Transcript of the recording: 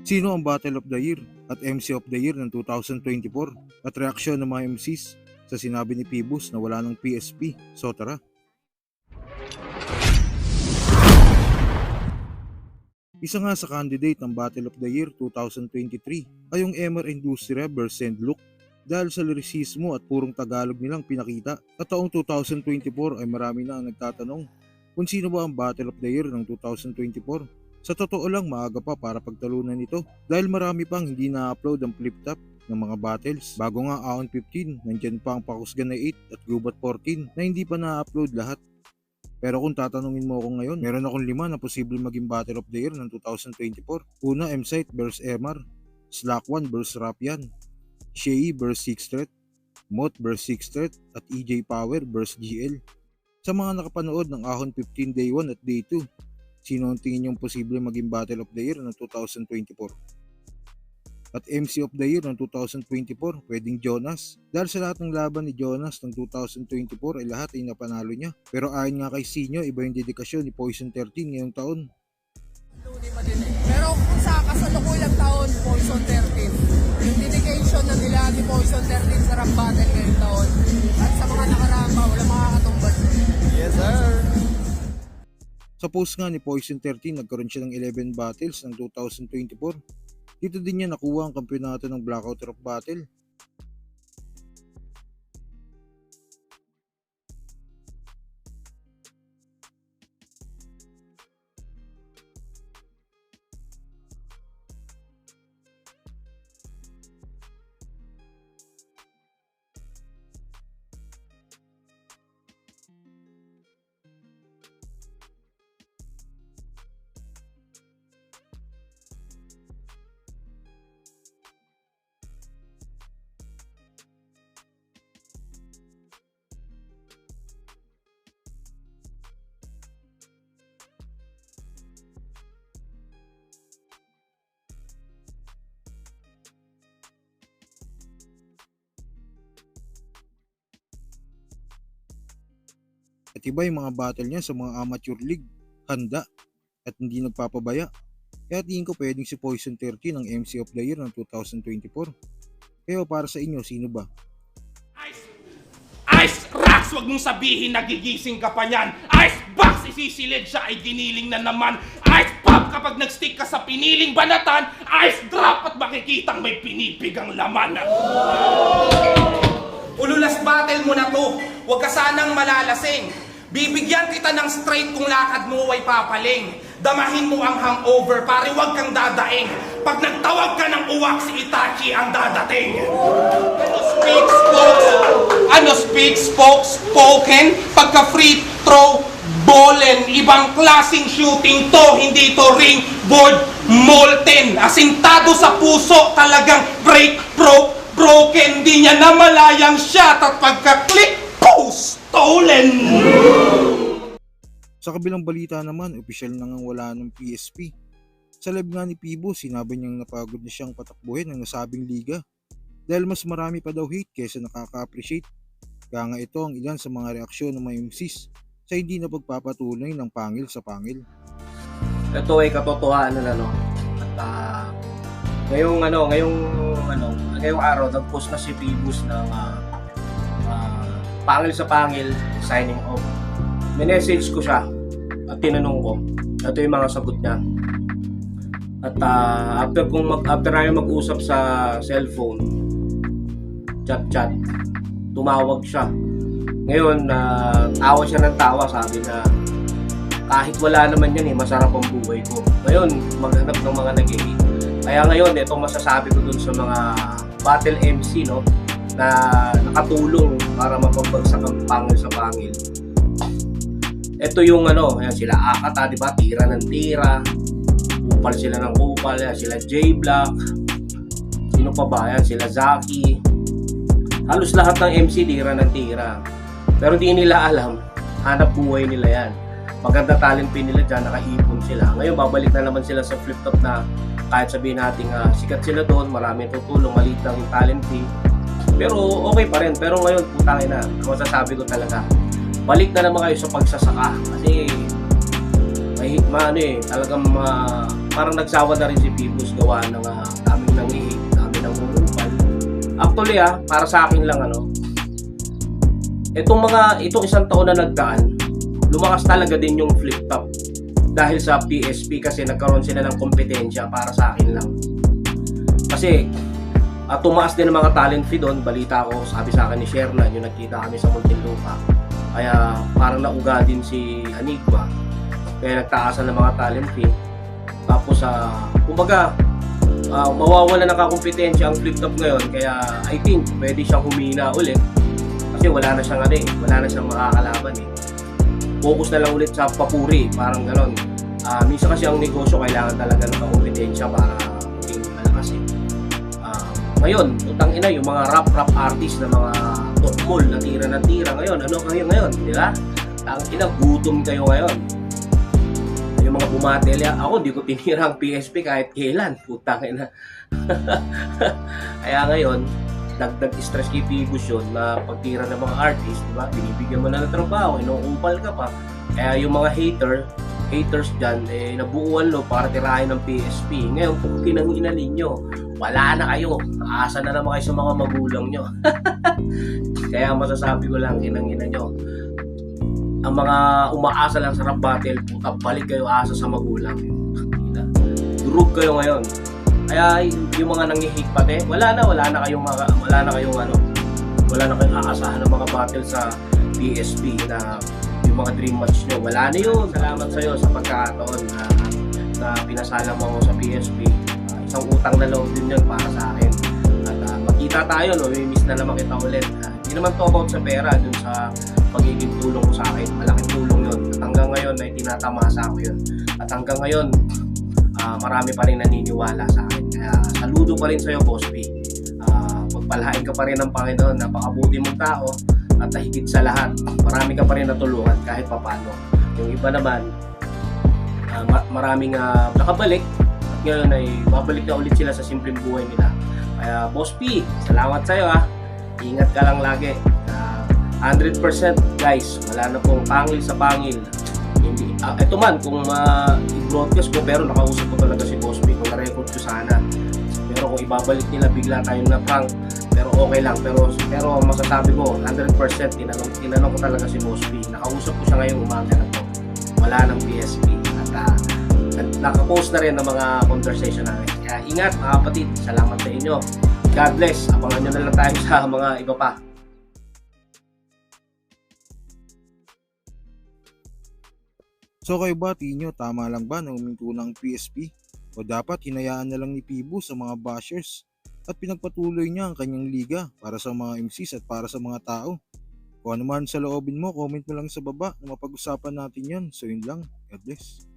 Sino ang Battle of the Year at MC of the Year ng 2024 at reaksyon ng mga MCs sa sinabi ni Phoebus na wala ng PSP? So tara! Isa nga sa candidate ng Battle of the Year 2023 ay yung MR Industria vs Look dahil sa lirisismo at purong Tagalog nilang pinakita. At taong 2024 ay marami na ang nagtatanong kung sino ba ang Battle of the Year ng 2024. Sa totoo lang, maaga pa para pagtalunan ito dahil marami pang hindi na-upload ang flip top ng mga battles. Bago nga Aon 15, nandyan pa ang Pakusgan na 8 at Gubat 14 na hindi pa na-upload lahat. Pero kung tatanungin mo ako ngayon, meron akong 5 na posible maging Battle of the Year ng 2024. Una, M-Site vs MR, Slack 1 vs Rapian, Shea vs Six Threat, Mot vs Six Threat at EJ Power vs GL. Sa mga nakapanood ng Ahon 15 Day 1 at Day 2, sino ang tingin niyong posible maging Battle of the Year ng 2024? At MC of the Year ng 2024, pwedeng Jonas. Dahil sa lahat ng laban ni Jonas ng 2024 ay lahat ay napanalo niya. Pero ayon nga kay Sinyo, iba yung dedikasyon ni Poison 13 ngayong taon. Pero kung sa kasalukuyang taon, Poison 13, yung dedication na nila ni Poison 13 sa rap battle ngayong taon. At sa mga nakaraang pa, wala makakatumbas. Yes, sir! Sa post nga ni Poison 13, nagkaroon siya ng 11 battles ng 2024. Dito din niya nakuha ang kampiyonato ng Blackout Rap Battle. At iba yung mga battle niya sa mga amateur league, handa at hindi nagpapabaya. Kaya tingin ko pwedeng si Poison 13 ang MC of the Year ng 2024. Kaya para sa inyo, sino ba? Ice Rocks, wag mong sabihin nagigising ka pa niyan. Ice Box, isisilid siya ay giniling na naman. Ice Pop, kapag nagstick ka sa piniling banatan. Ice Drop at makikitang may pinipigang laman. Ululas battle mo na to. Huwag ka sanang malalasing. Bibigyan kita ng straight kung lakad mo ay papaling. Damahin mo ang hangover, pare huwag kang dadaing. Pag nagtawag ka ng uwak, si Itachi ang dadating. Speak, spokes, spoken. Pagka free throw, ballin. Ibang klaseng shooting to, hindi to ring, board, molten. Asintado sa puso, talagang break, broken. Di niya namalayang shot at pagka-click, post, stolen. Sa kabilang balita naman, opisyal na ngang wala ng PSP. Sa live nga ni Phoebus, sinabi niyang napagod na siyang patakbuhin ng nasabing liga dahil mas marami pa daw hate kesa nakaka-appreciate. Kaya nga ito ang ilan sa mga reaksyon ng mga MCs sa hindi na pagpapatuloy ng pangil sa pangil. Ito ay katotohanan At ngayong araw nag-post na si Phoebus ng pangil sa pangil, signing off. Minessage ko siya at tinanong ko. Ito yung mga sagot niya. At after tayo mag-usap sa cellphone, chat, tumawag siya. Ngayon, tawa siya ng tawa, sabi na kahit wala naman yan masarap ang buhay ko. Ngayon, maghanap ng mga nag-i-hate. Kaya ngayon, ito masasabi ko dun sa mga battle MC na nakatulong para mapagbagsak ang pangil sa pangil. Ito yung ayan sila Akata, di ba? Tira ng tira. Kupal sila ng kupal. Sila J-Block. Sino pa ba? Yan, sila Zaki. Halos lahat ng MC tira ng tira. Pero di nila alam, hanap buhay nila yan. Maganda talent pin nila dyan, nakaipon sila. Ngayon, babalik na naman sila sa flip top na kahit sabihin natin sikat sila doon, maraming tutulong, maliit lang yung talent fee. Pero okay pa rin. Pero ngayon, putangin na, masasabi ko talaga, balik na naman kayo sa pagsasaka kasi talagang parang nagsawa na rin si Pibus gawa ng daming nangihik, daming nangungupal. Actually para sa akin lang itong isang taon na nagdaan, lumakas talaga din yung flip top dahil sa PSP kasi nagkaroon sila ng kompetensya para sa akin lang. Kasi tumaas din ang mga talent fee doon. Balita ko, sabi sa akin ni Shernan, yung nagkita kami sa Muntinlupa. Kaya parang nauga din si Anigma. Kaya nagtaasan ng mga talent fee. Tapos kumbaga mawawala ng kakompetensya ang flip top ngayon. Kaya I think pwede siyang humina ulit. Kasi wala na siyang wala na siyang makakalaban Focus na lang ulit sa papuri, parang ganon. Minsan kasi ang negosyo kailangan talaga ng kakompetensya para maging malakas Ngayon, utang ina, yung mga rap artist na mga top mall na tira na tira ngayon, ano kayo ngayon, di ba? Ang ina, gutom kayo ngayon. Yung mga bumatel, ako di ko tinira ang PSP kahit kailan, putang ina. Kaya ngayon, dagdag stress kay Pibus yun na pagtira ng mga artist, di ba? Binibigyan mo na ng trabaho, inuumpal ka pa. Kaya yung mga haters dyan, nabuuan para tirahin ng PSP. Ngayon, kung kinangina ninyo, wala na kayo. Aasa na naman kayo sa mga magulang nyo. Kaya masasabi ko lang, kinangina nyo. Ang mga umaasa lang sa rap battle, puta, balik kayo asa sa magulang. Durug kayo ngayon. Kaya yung mga nangihik pati, wala na kayong aasahan ng mga battle sa PSP na yung mga dream match nyo. Wala na yun. Salamat sa'yo sa pagkakataon na pinasala mo ako sa PSP. Isang utang na loob din yun para sa akin. At makita tayo, may miss na naman kita ulit. Hindi naman to about sa pera, dun sa pagiging tulong mo sa akin. Malaking tulong yun. At hanggang ngayon ay tinatamasa ko yun. At hanggang ngayon, marami pa rin naniniwala sa akin. Kaya saludo pa rin sa'yo, Boss P. Pagpalain ka pa rin ng Panginoon, napakabuti mong tao. At higit sa lahat, marami ka pa rin natulungan kahit papano. Yung iba naman, maraming nakabalik. Ngayon ay babalik na ulit sila sa simpleng buhay nila. Kaya Boss P, salamat sa'yo Ingat ka lang lagi. 100% guys, wala na pong pangil sa pangil. Hindi, ito man kung i-broadcast ko pero nakausap ko talaga si Boss P kung na-record ko sana. Pero kung ibabalik nila bigla tayong na-prank, pero okay lang. Pero masasabi ko 100% tinanong ko talaga si Boss P. Nakausap ko siya ngayong umaga na to. Wala ng PSP at nakapost na rin ng mga conversation namin. Kaya ingat mga kapatid, salamat sa inyo. God bless. Abangan nyo na lang tayo sa mga iba pa. So kayo ba, tingin nyo, tama lang ba na huminto ng PSP? O dapat hinayaan na lang ni Pibus sa mga bashers at pinagpatuloy niya ang kanyang liga para sa mga MCs at para sa mga tao? Kung ano man sa loobin mo, comment mo lang sa baba na mapag-usapan natin yan. So yun lang. God bless.